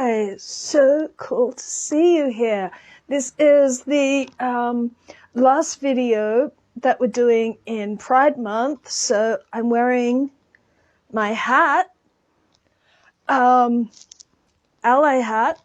Hi, so cool to see you here. This is the last video that we're doing in Pride Month, so I'm wearing my hat, ally hat,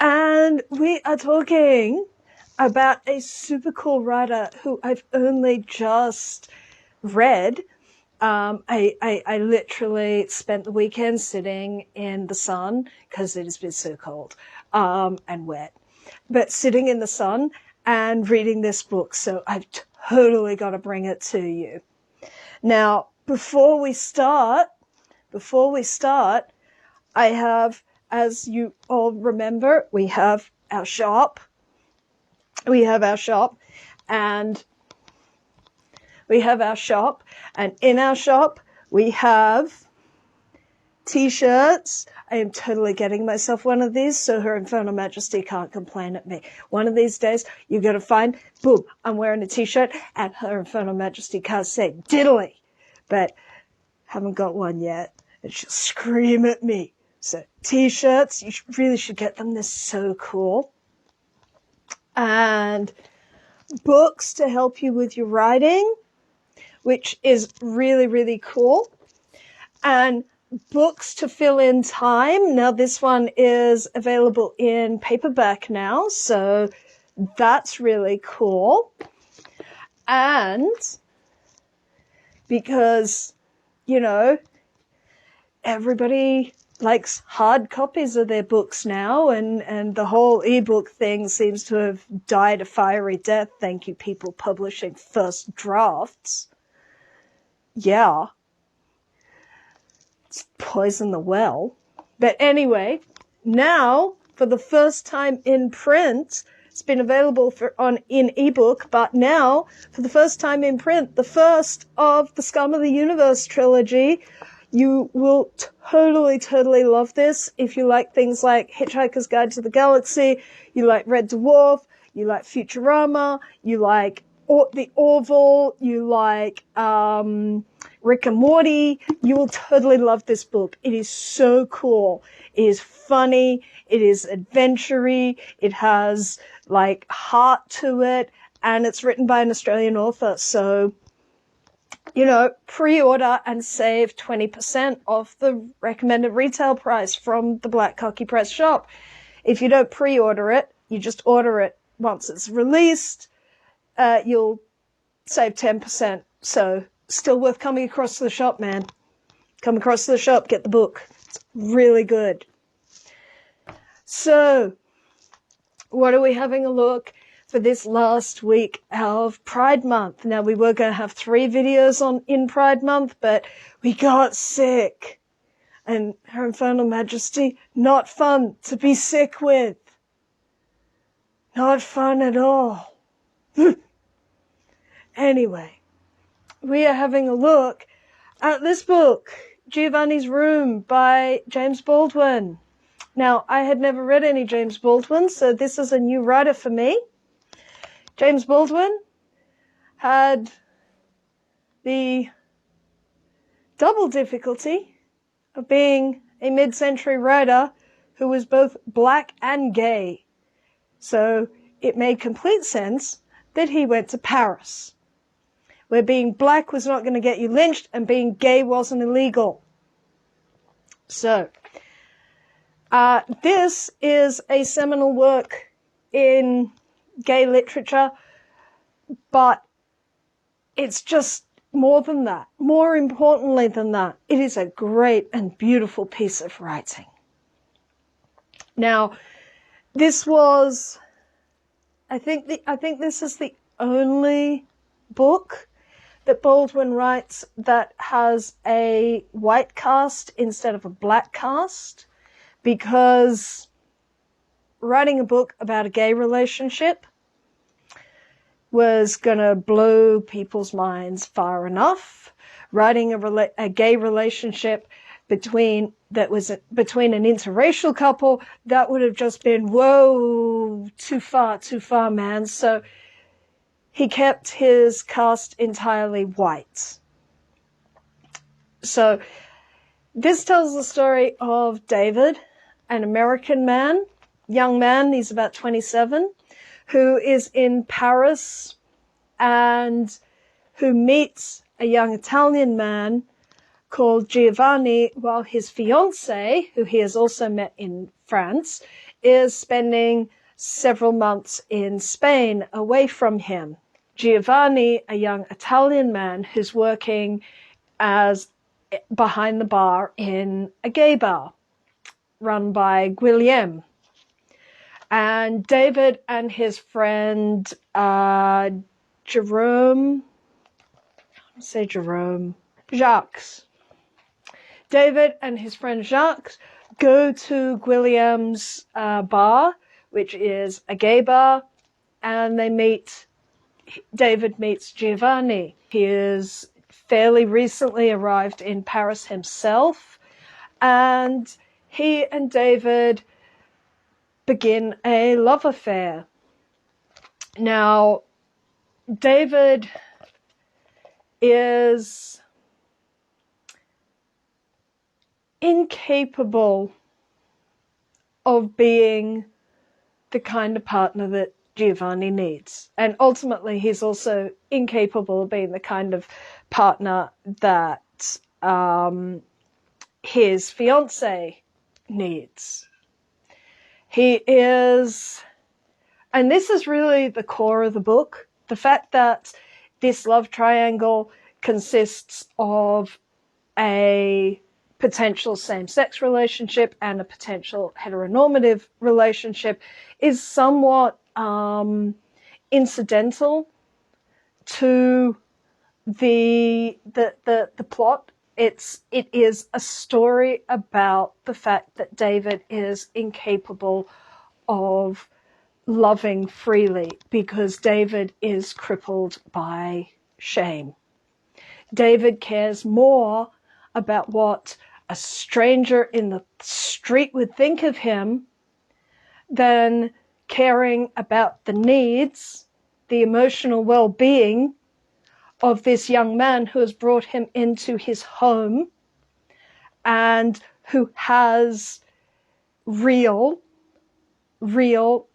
and we are talking about a super cool writer who I've only just read. I literally spent the weekend sitting in the sun because it has been so cold and wet, but sitting in the sun and reading this book. So I've totally got to bring it to you. Now, before we start, I have, as you all remember, we have our shop. And in our shop, we have t-shirts. I am totally getting myself one of these so Her Infernal Majesty can't complain at me. One of these days, you're going to find, boom, I'm wearing a t-shirt and Her Infernal Majesty can't say diddly. But haven't got one yet. And she'll scream at me. So t-shirts, you really should get them. They're so cool. And books to help you with your writing, which is really, really cool. And books to fill in time. Now, this one is available in paperback now, so that's really cool. And because, you know, everybody likes hard copies of their books now, and the whole ebook thing seems to have died a fiery death. Thank you, people publishing first drafts. Yeah. It's poison the well. But anyway, now, for the first time in print, it's been available in ebook, but now, for the first time in print, the first of the Scum of the Universe trilogy. You will totally love this if you like things like Hitchhiker's Guide to the Galaxy, you like Red Dwarf, you like Futurama, you like the Orville, you like Rick and Morty. You will totally love this book. It is so cool. It is funny. It is adventure-y. It has like heart to it, and it's written by an Australian author. So, you know, pre-order and save 20% off the recommended retail price from the Black Cockie Press shop. If you don't pre-order it, you just order it once it's released, you'll save 10%. So still worth coming across to the shop, man. Come across to the shop, get the book. It's really good. So, what are we having a look for this last week of Pride Month? Now, we were going to have 3 videos in Pride Month, but we got sick. And Her Infernal Majesty, not fun to be sick with. Not fun at all. Anyway, we are having a look at this book, Giovanni's Room by James Baldwin. Now, I had never read any James Baldwin, so this is a new writer for me. James Baldwin had the double difficulty of being a mid-century writer who was both black and gay. So it made complete sense that he went to Paris, where being black was not going to get you lynched and being gay wasn't illegal. So this is a seminal work in gay literature, but it's just more than that. More importantly than that, it is a great and beautiful piece of writing. Now, this was, I think this is the only book that Baldwin writes that has a white cast instead of a black cast, because writing a book about a gay relationship was going to blow people's minds far enough. Writing a gay relationship between an interracial couple, that would have just been, whoa, too far, man. So he kept his cast entirely white. So this tells the story of David an American man, young man, he's about 27, who is in Paris and who meets a young Italian man called Giovanni, while his fiancée, who he has also met in France, is spending several months in Spain away from him. Giovanni, a young Italian man who's working as behind the bar in a gay bar run by Guillaume. And David and his friend Jacques. David and his friend Jacques go to Guillaume's bar, which is a gay bar, and David meets Giovanni. He is fairly recently arrived in Paris himself, and he and David begin a love affair. Now, David is incapable of being the kind of partner that Giovanni needs. And ultimately, he's also incapable of being the kind of partner that his fiancée needs. He is, and this is really the core of the book, the fact that this love triangle consists of a potential same-sex relationship and a potential heteronormative relationship is somewhat incidental to the plot. It is a story about the fact that David is incapable of loving freely because David is crippled by shame. David cares more about what a stranger in the street would think of him than caring about the needs, the emotional well-being of this young man who has brought him into his home and who has real,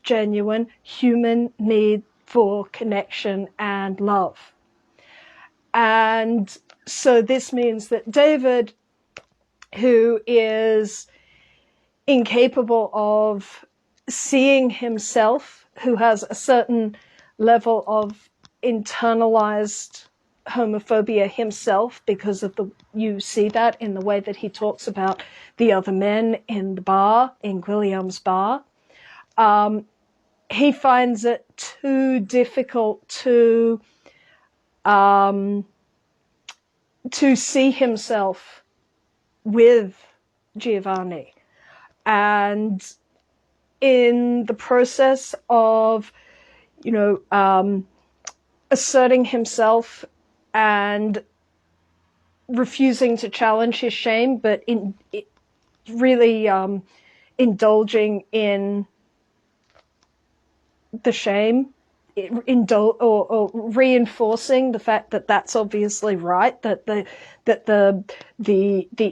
genuine human need for connection and love. And so this means that David, who is incapable of seeing himself, who has a certain level of internalized homophobia himself because of you see that in the way that he talks about the other men in the bar, in Guillaume's bar. He finds it too difficult to see himself with Giovanni. And in the process of, asserting himself and refusing to challenge his shame, but really indulging in the shame, or reinforcing the fact that that's obviously right, that the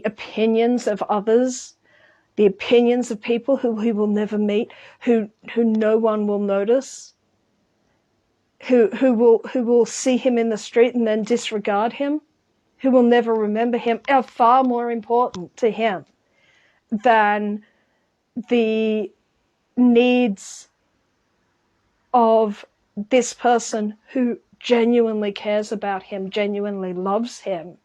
opinions of others, the opinions of people who he will never meet, who no one will notice, who will see him in the street and then disregard him, who will never remember him, are far more important to him than the needs of this person who genuinely cares about him, genuinely loves him.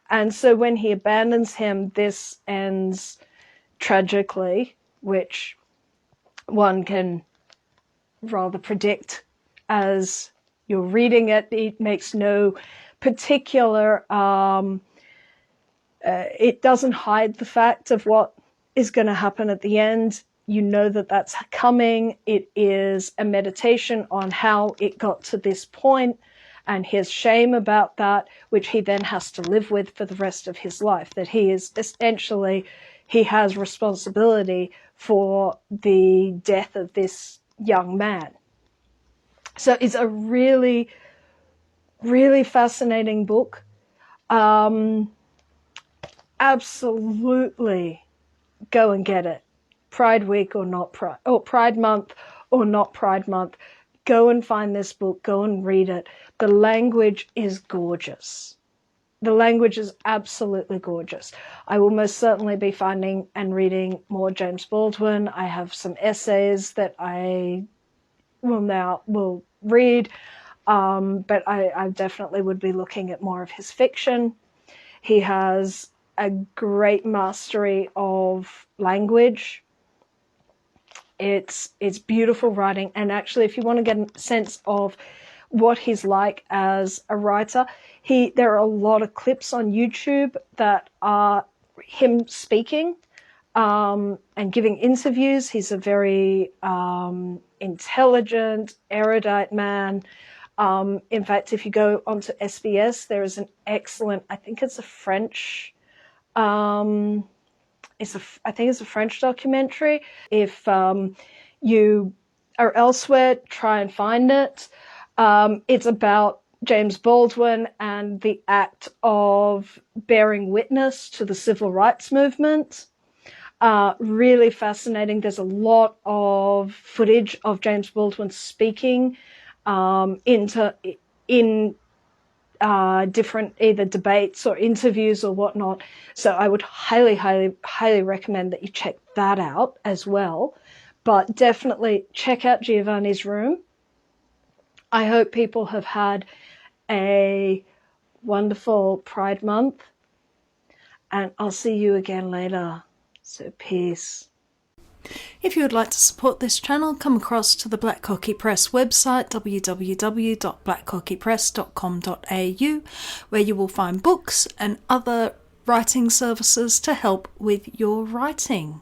And so when he abandons him, this ends tragically, which one can rather predict as you're reading it. It makes no particular, it doesn't hide the fact of what is going to happen at the end. You know that that's coming. It is a meditation on how it got to this point and his shame about that, which he then has to live with for the rest of his life, that he is essentially, he has responsibility for the death of this young man. So it's a really, really fascinating book. Absolutely go and get it. Pride Week or not Pride, or Pride Month or not Pride Month, go and find this book, go and read it. The language is gorgeous. The language is absolutely gorgeous. I will most certainly be finding and reading more James Baldwin. I have some essays that I will read, but I definitely would be looking at more of his fiction. He has a great mastery of language. It's beautiful writing, and actually, if you want to get a sense of what he's like as a writer, there are a lot of clips on YouTube that are him speaking and giving interviews. He's a very intelligent, erudite man. In fact, if you go onto SBS, there is an excellent, I think it's a French, I think it's a French documentary. If you are elsewhere, try and find it. It's about James Baldwin and the act of bearing witness to the civil rights movement. Really fascinating. There's a lot of footage of James Baldwin speaking in different either debates or interviews or whatnot. So I would highly, highly, highly recommend that you check that out as well. But definitely check out Giovanni's room. I hope people have had a wonderful Pride Month, and I'll see you again later. So peace. If you would like to support this channel, come across to the Black Cockie Press website, www.blackcockiepress.com.au, where you will find books and other writing services to help with your writing.